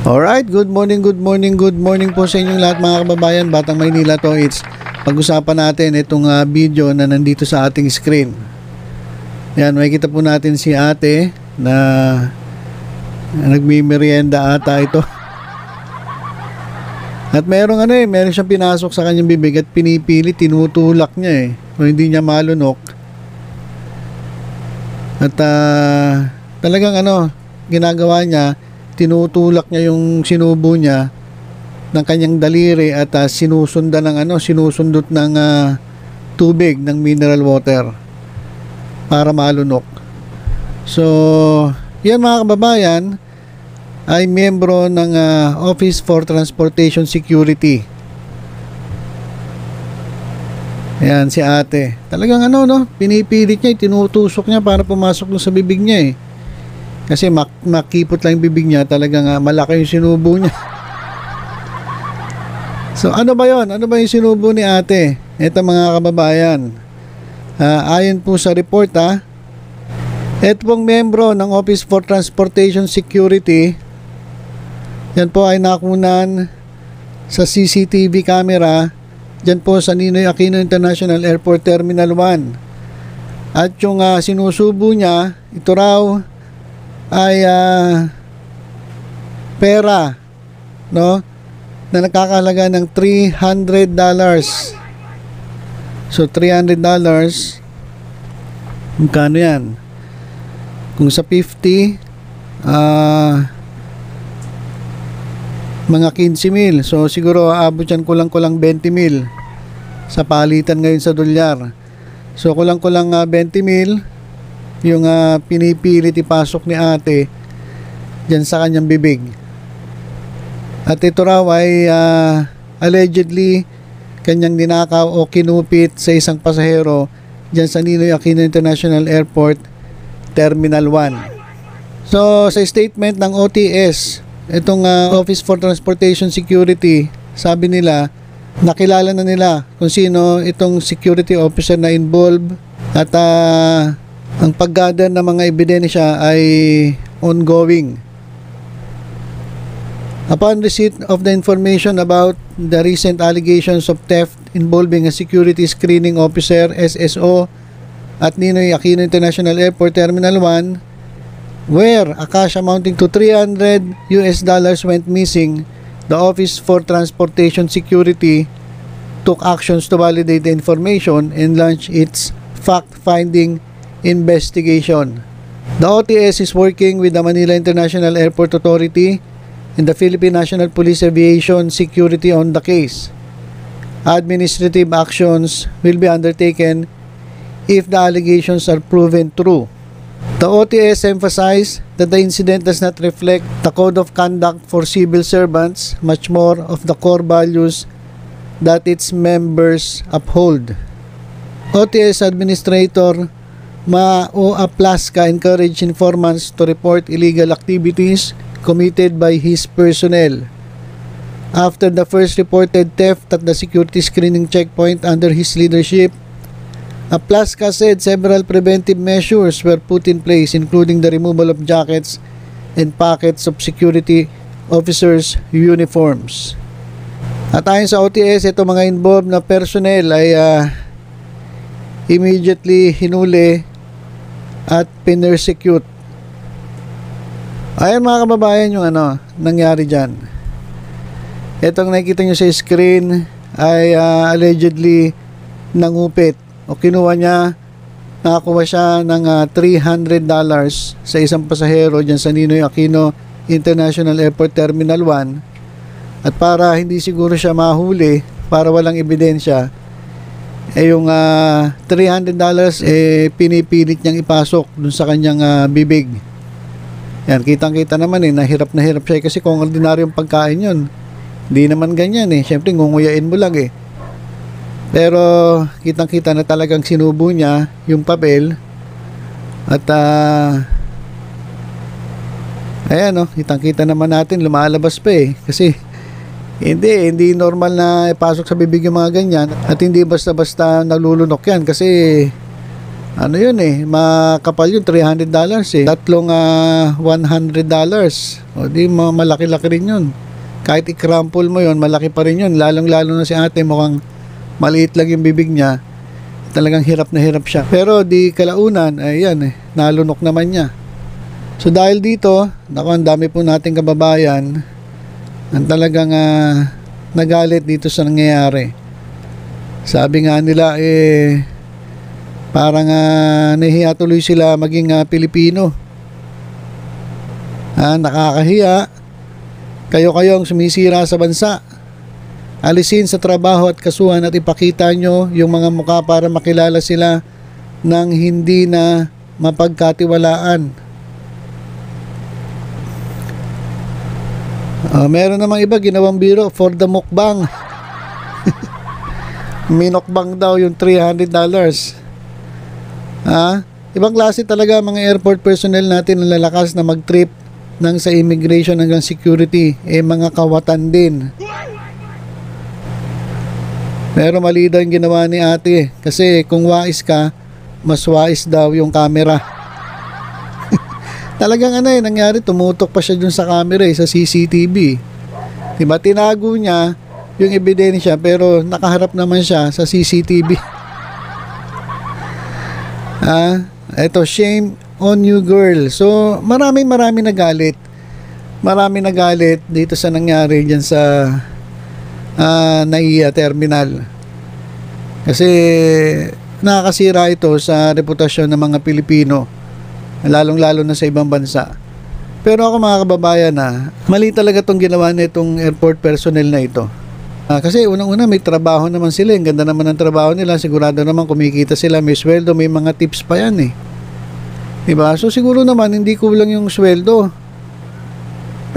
Alright, good morning po sa inyong lahat mga kababayan. Batang Maynila to, it's pag-usapan natin itong video na nandito sa ating screen. Yan, makikita po natin si ate na nagmimerienda ata ito. At meron siyang pinasok sa kanyang bibig at pinipilit, tinutulak niya kung hindi niya malunok. At talagang ginagawa niya, tinutulak niya yung sinubo niya ng kanyang daliri at sinusundot ng tubig, ng mineral water para malunok. So, yan mga kababayan ay miyembro ng Office for Transportation Security. Yan si ate. Talagang pinipilit niya, tinutusok niya para pumasok sa bibig niya Kasi makipot lang yung bibig niya, talagang malaki yung sinubo niya. So ano ba yon? Ano ba yung sinubo ni ate? Ito mga kababayan. Ayon po sa report ito pong membro ng Office for Transportation Security, yan po ay nakunan sa CCTV camera dyan po sa Ninoy Aquino International Airport Terminal 1. At yung sinusubo niya, ito raw ay pera na nakakahalaga ng $300. So $300, magkano yan? Kung sa 50 mga 15,000. So siguro aabot yan kulang-kulang 20,000 sa palitan ngayon sa dolyar. So kulang-kulang 20,000 yung pinipilit ipasok ni ate dyan sa kanyang bibig. At ito raw ay allegedly kanyang ninakaw o kinupit sa isang pasahero dyan sa Ninoy Aquino International Airport Terminal 1. So sa statement ng OTS, itong Office for Transportation Security, sabi nila nakilala na nila kung sino itong security officer na involved at ang pag-gather ng mga ebidensya ay ongoing. Upon receipt of the information about the recent allegations of theft involving a security screening officer SSO at Ninoy Aquino International Airport Terminal 1, where a cash amounting to $300 went missing, the Office for Transportation Security took actions to validate the information and launch its fact-finding investigation. The OTS is working with the Manila International Airport Authority and the Philippine National Police Aviation Security on the case. Administrative actions will be undertaken if the allegations are proven true. The OTS emphasized that the incident does not reflect the code of conduct for civil servants, much more of the core values that its members uphold. OTS Administrator Mao Aplaska encouraged informants to report illegal activities committed by his personnel. After the first reported theft at the security screening checkpoint under his leadership, Aplaska said several preventive measures were put in place, including the removal of jackets and pockets of security officers' uniforms. At ayon sa OTS, ito mga involved na personnel ay immediately hinuli at pinersecute. Ayan mga kababayan yung nangyari dyan. Itong nakikita nyo sa screen ay allegedly nangupit o nakakuha siya ng $300 sa isang pasahero dyan sa Ninoy Aquino International Airport Terminal 1. At para hindi siguro siya mahuli, para walang ebidensya, yung $300 pinipilit niyang ipasok dun sa kanyang bibig. Yan, kitang-kita naman na hirap siya kasi kung ordinaryong pagkain yun, hindi naman ganyan syempre ngunguyain mo lang pero kitang-kita na talagang sinubo niya yung papel at ayan kitang-kita naman natin lumalabas pa kasi hindi normal na ipasok sa bibig yung mga ganyan at hindi basta-basta nalulunok yan kasi Ano yun eh, makapal yun, $300 eh. Tatlong $100. O di malaki-laki rin yun. Kahit i-crumple mo yun, malaki pa rin yun. Lalong-lalo na si ate, mukhang maliit lang yung bibig niya. Talagang hirap na hirap siya. Pero di kalaunan, ayan eh, nalunok naman niya. So dahil dito, naku, ang dami po nating kababayan ang talagang nagalit dito sa nangyayari. Sabi nga nila parang nahihiya tuloy sila maging Pilipino. Nakakahiya. Kayo ang sumisira sa bansa. Alisin sa trabaho at kasuhan at ipakita nyo yung mga mukha para makilala sila ng hindi na mapagkatiwalaan. Meron namang iba ginawang biro for the mukbang. Minokbang daw yung $300. Ibang klase talaga mga airport personnel natin ang lalakas na mag-trip ng sa immigration hanggang security. Mga kawatan din. Pero mali daw yung ginawa ni ate. Kasi kung wais ka, mas wais daw yung camera. Talagang nangyari, tumutok pa siya dun sa camera sa CCTV. Diba, tinago niya yung ebidensya pero nakaharap naman siya sa CCTV. Eto, shame on you girl. So, marami nagalit. Marami nagalit dito sa nangyari dyan sa NAIA terminal. Kasi nakakasira ito sa reputasyon ng mga Pilipino, lalong-lalo na sa ibang bansa. Pero ako mga kababayan, mali talaga itong ginawa na itong airport personnel na ito. Kasi unang-una may trabaho naman sila, ang ganda naman ng trabaho nila, sigurado naman kumikita sila, may sweldo, may mga tips pa yan eh. Diba? So siguro naman hindi kulang yung sweldo.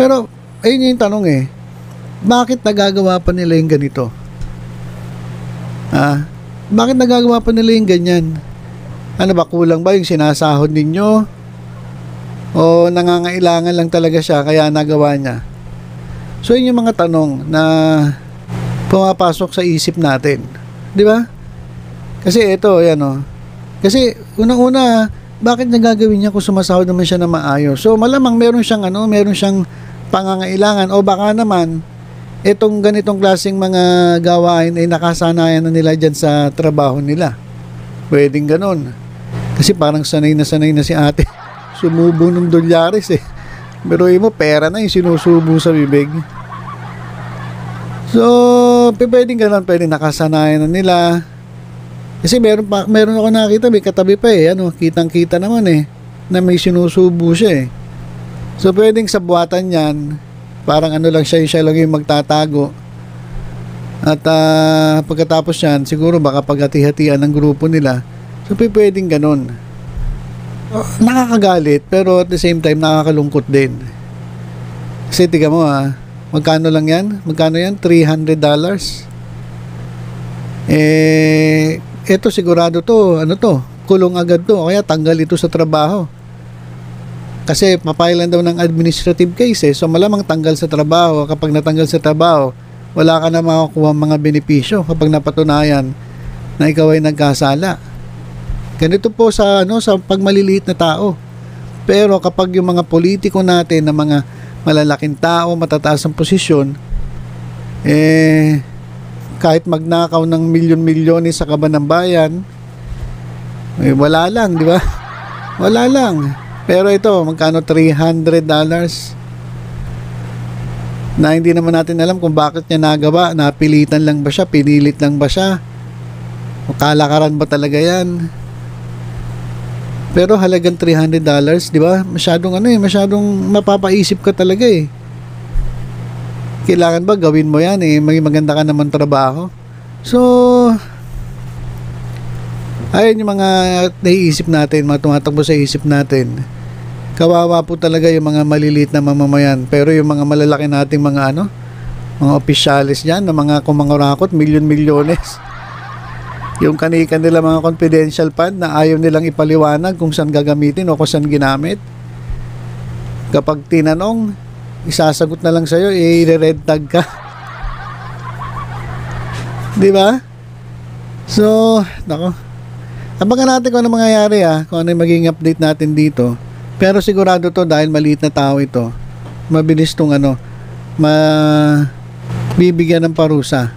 Pero ayun yung tanong eh, bakit nagagawa pa nila yung ganito? Bakit nagagawa pa nila yung ganyan? Ano ba, kulang ba yung sinasahod ninyo? O nangangailangan lang talaga siya kaya nagawa niya? So yun yung mga tanong na pumapasok sa isip natin, di ba? Kasi ito, yan o. Kasi unang-una, bakit nagagawin niya kung sumasahod naman siya na maayos? So malamang meron siyang pangangailangan o baka naman itong ganitong klaseng mga gawain ay nakasanayan na nila dyan sa trabaho nila. Pwedeng ganon. Kasi parang sanay na si ate. Sumubo ng dolyares eh. Pero mo, pera na yung sinusubo sa bibig. So, pwedeng ganon, pwedeng nakasanayan na nila. Kasi meron ako nakita, may katabi pa eh. Kitang-kita naman eh, na may sinusubo siya eh. So, pwedeng sa buhatan yan, parang lang siya lang yung magtatago. At pagkatapos yan, siguro baka paghati-hatian ng grupo nila. So, pwedeng ganon. Nakakagalit, pero at the same time, nakakalungkot din. Kasi tiga mo magkano lang yan? Magkano yan? $300? Eto sigurado to, kulong agad to, kaya tanggal ito sa trabaho. Kasi mapailan daw ng administrative case so malamang tanggal sa trabaho. Kapag natanggal sa trabaho, wala ka na makukuha mga benepisyo kapag napatunayan na ikaw ay nagkasala. Ganito po sa pagmaliliit na tao. Pero kapag yung mga politiko natin na mga malalaking tao, matataas ang posisyon, kahit magnakaw ng milyon-milyones sa kaban ng bayan, wala lang, di ba? Wala lang. Pero ito, magkano? $300 na hindi naman natin alam kung bakit niya nagawa. Napilitan lang ba siya? Pinilit lang ba siya? O kalakaran ba talaga yan? Pero halagang $300, di ba? Masyadong masyadong mapapaisip ka talaga eh. Kailangan ba gawin mo yan eh? Maganda ka naman trabaho. So, ayun yung mga naiisip natin, mga tumatakbo sa isip natin. Kawawa po talaga yung mga maliliit na mamamayan. Pero yung mga malalaki nating mga mga opisyalis dyan, na mga kumangurakot, milyon-milyones. Yung kanika nila mga confidential fund na ayaw nilang ipaliwanag kung saan gagamitin o kung saan ginamit. Kapag tinanong, isasagot na lang sa'yo, i-red tag ka. Di ba? So, nako. Abangan natin kung ano mangyayari kung ano yung magiging update natin dito. Pero sigurado to dahil maliit na tao ito. Mabilis tong bibigyan ng parusa.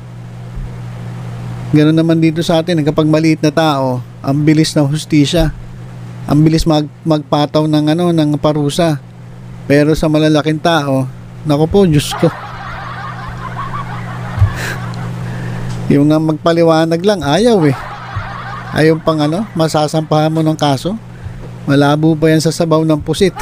Ganoon naman dito sa atin, kapag maliit na tao, ang bilis ng hustisya. Ang bilis magpataw ng parusa. Pero sa malalaking tao, naku po, Diyos ko. Yung nga magpaliwanag lang, ayaw Ayaw pang masasampahan mo ng kaso. Malabo pa yan sa sabaw ng pusit.